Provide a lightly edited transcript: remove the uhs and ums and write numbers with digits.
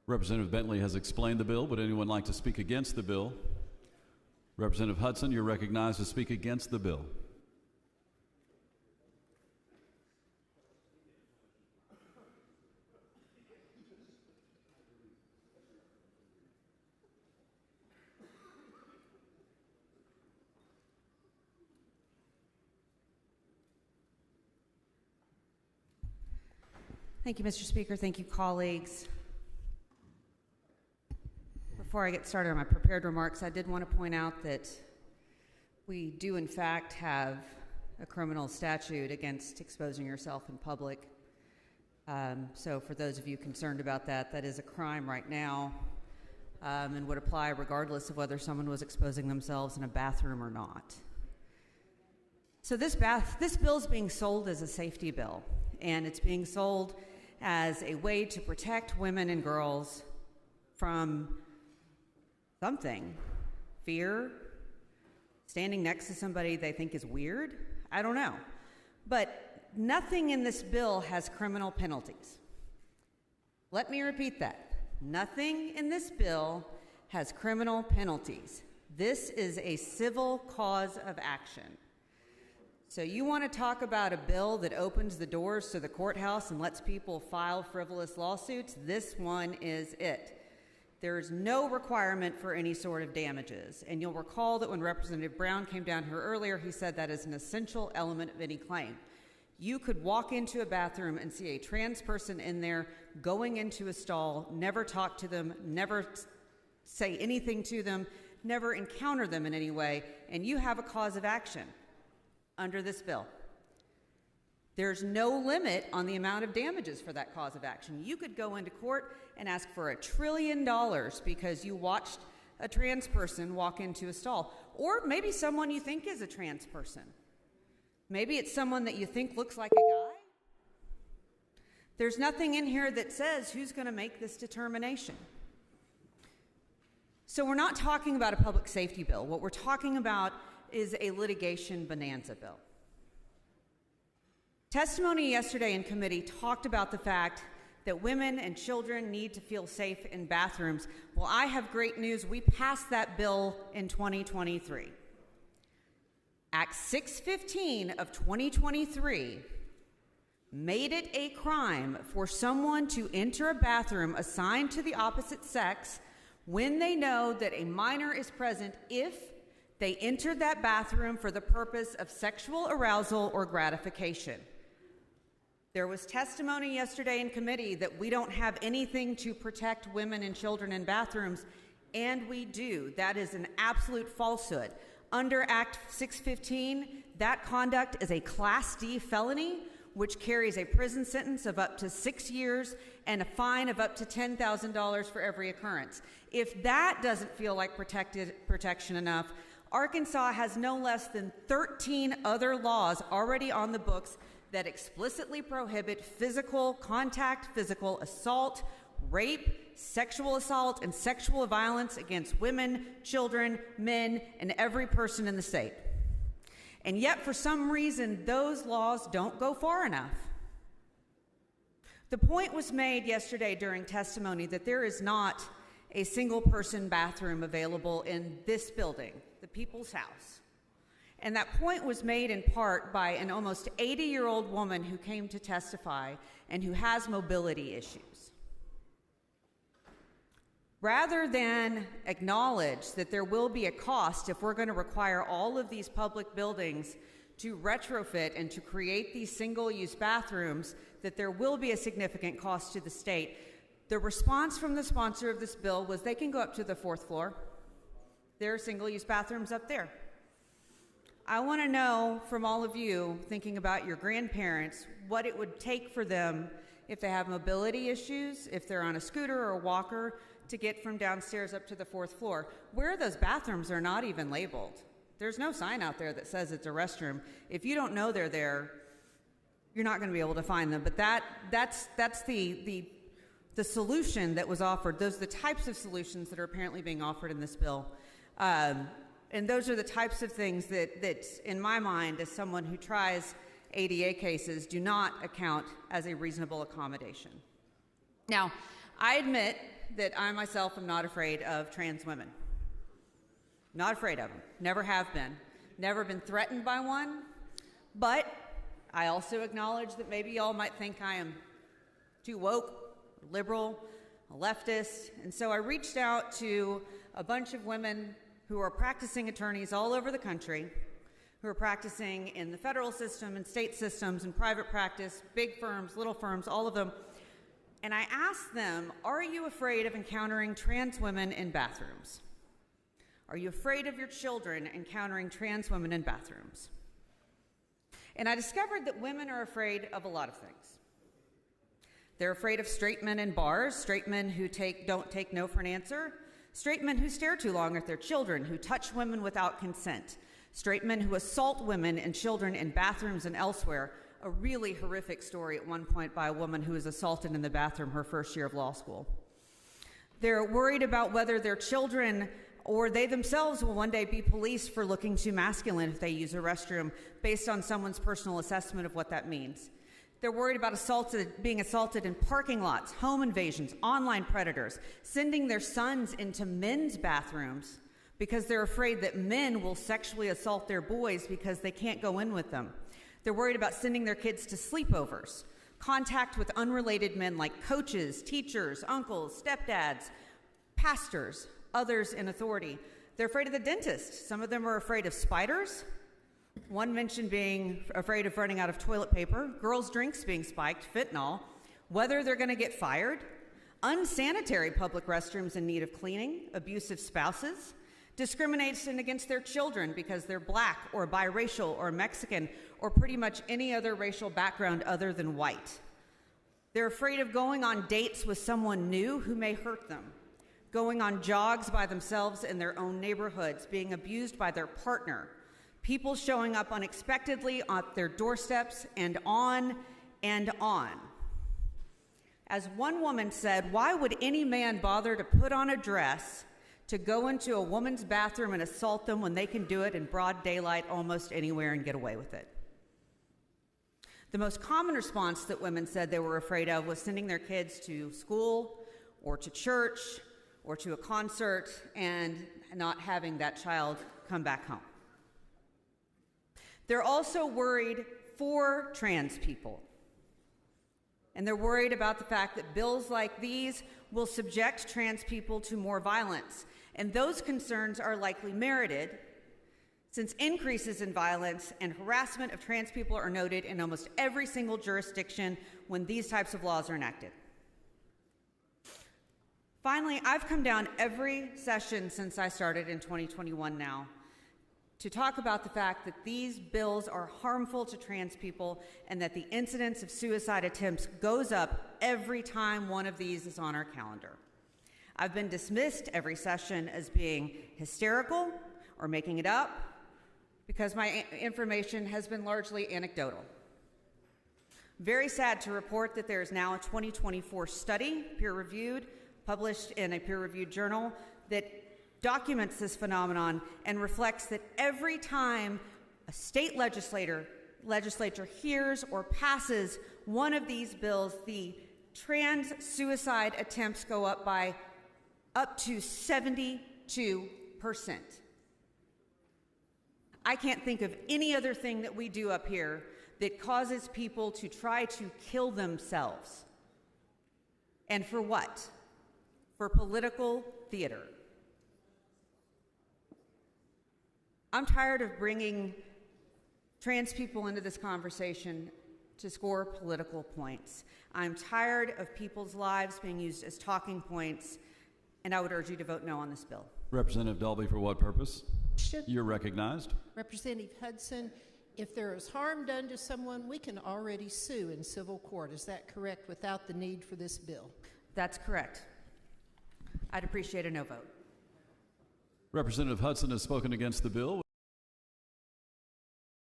Representative Bentley has explained the bill. Would anyone like to speak against the bill? Representative Hudson, you're recognized to speak against the bill. Thank you, Mr. Speaker. Thank you, colleagues. Before I get started on my prepared remarks, I did want to point out that we do, in fact, have a criminal statute against exposing yourself in public. So for those of you concerned about that, that is a crime right now and would apply regardless of whether someone was exposing themselves in a bathroom or not. So this bill is being sold as a safety bill, and it's being sold as a way to protect women and girls from something. Fear, standing next to somebody they think is weird, I don't know. But nothing in this bill has criminal penalties. Let me repeat that. Nothing in this bill has criminal penalties. This is a civil cause of action. So you want to talk about a bill that opens the doors to the courthouse and lets people file frivolous lawsuits? This one is it. There is no requirement for any sort of damages. And you'll recall that when Representative Brown came down here earlier, he said that is an essential element of any claim. You could walk into a bathroom and see a trans person in there going into a stall, never talk to them, never say anything to them, never encounter them in any way, and you have a cause of action under this bill. There's no limit on the amount of damages for that cause of action. You could go into court and ask for $1 trillion because you watched a trans person walk into a stall. Or maybe someone you think is a trans person. Maybe it's someone that you think looks like a guy. There's nothing in here that says who's going to make this determination. So we're not talking about a public safety bill. What we're talking about is a litigation bonanza bill. Testimony yesterday in committee talked about the fact that women and children need to feel safe in bathrooms. Well, I have great news. We passed that bill in 2023. Act 615 of 2023 made it a crime for someone to enter a bathroom assigned to the opposite sex when they know that a minor is present if they entered that bathroom for the purpose of sexual arousal or gratification. There was testimony yesterday in committee that we don't have anything to protect women and children in bathrooms, and we do. That is an absolute falsehood. Under Act 615, that conduct is a Class D felony, which carries a prison sentence of up to 6 years and a fine of up to $10,000 for every occurrence. If that doesn't feel like protection enough, Arkansas has no less than 13 other laws already on the books that explicitly prohibit physical contact, physical assault, rape, sexual assault, and sexual violence against women, children, men, and every person in the state. And yet, for some reason, those laws don't go far enough. The point was made yesterday during testimony that there is not a single-person bathroom available in this building, the People's House. And that point was made in part by an almost 80-year-old woman who came to testify and who has mobility issues. Rather than acknowledge that there will be a cost if we're going to require all of these public buildings to retrofit and to create these single-use bathrooms, that there will be a significant cost to the state, the response from the sponsor of this bill was they can go up to the 4th floor. There are single-use bathrooms up there. I want to know from all of you thinking about your grandparents what it would take for them if they have mobility issues, if they're on a scooter or a walker, to get from downstairs up to the 4th floor. Where those bathrooms are not even labeled. There's no sign out there that says it's a restroom. If you don't know they're there, you're not going to be able to find them. But that's the solution that was offered. Those are the types of solutions that are apparently being offered in this bill. And those are the types of things that, in my mind, as someone who tries ADA cases, do not account as a reasonable accommodation. Now, I admit that I myself am not afraid of trans women. Not afraid of them. Never have been. Never been threatened by one. But I also acknowledge that maybe y'all might think I am too woke, liberal, a leftist. And so I reached out to a bunch of women who are practicing attorneys all over the country, who are practicing in the federal system and state systems and private practice, big firms, little firms, all of them. And I asked them, are you afraid of encountering trans women in bathrooms? Are you afraid of your children encountering trans women in bathrooms? And I discovered that women are afraid of a lot of things. They're afraid of straight men in bars, straight men who don't take no for an answer, straight men who stare too long at their children, who touch women without consent, straight men who assault women and children in bathrooms and elsewhere. A really horrific story at one point by a woman who was assaulted in the bathroom her first year of law school. They're worried about whether their children or they themselves will one day be policed for looking too masculine if they use a restroom based on someone's personal assessment of what that means. They're worried about being assaulted in parking lots, home invasions, online predators, sending their sons into men's bathrooms because they're afraid that men will sexually assault their boys because they can't go in with them. They're worried about sending their kids to sleepovers, contact with unrelated men like coaches, teachers, uncles, stepdads, pastors, others in authority. They're afraid of the dentist. Some of them are afraid of spiders. One mentioned being afraid of running out of toilet paper, girls' drinks being spiked, fentanyl, whether they're going to get fired, unsanitary public restrooms in need of cleaning, abusive spouses, discrimination against their children because they're black or biracial or Mexican or pretty much any other racial background other than white. They're afraid of going on dates with someone new who may hurt them, going on jogs by themselves in their own neighborhoods, being abused by their partner, people showing up unexpectedly at their doorsteps, and on and on. As one woman said, why would any man bother to put on a dress to go into a woman's bathroom and assault them when they can do it in broad daylight almost anywhere and get away with it? The most common response that women said they were afraid of was sending their kids to school or to church or to a concert and not having that child come back home. They're also worried for trans people. And they're worried about the fact that bills like these will subject trans people to more violence. And those concerns are likely merited, since increases in violence and harassment of trans people are noted in almost every single jurisdiction when these types of laws are enacted. Finally, I've come down every session since I started in 2021 now to talk about the fact that these bills are harmful to trans people and that the incidence of suicide attempts goes up every time one of these is on our calendar. I've been dismissed every session as being hysterical or making it up because my information has been largely anecdotal. Very sad to report that there is now a 2024 study, peer-reviewed, published in a peer-reviewed journal, that documents this phenomenon and reflects that every time a state legislature hears or passes one of these bills, the trans suicide attempts go up by up to 72%. I can't think of any other thing that we do up here that causes people to try to kill themselves. And for what? For political theater. I'm tired of bringing trans people into this conversation to score political points. I'm tired of people's lives being used as talking points, and I would urge you to vote no on this bill. Representative Dalby, for what purpose? You're recognized. Representative Hudson, if there is harm done to someone, we can already sue in civil court. Is that correct, without the need for this bill? That's correct. I'd appreciate a no vote. Representative Hudson has spoken against the bill.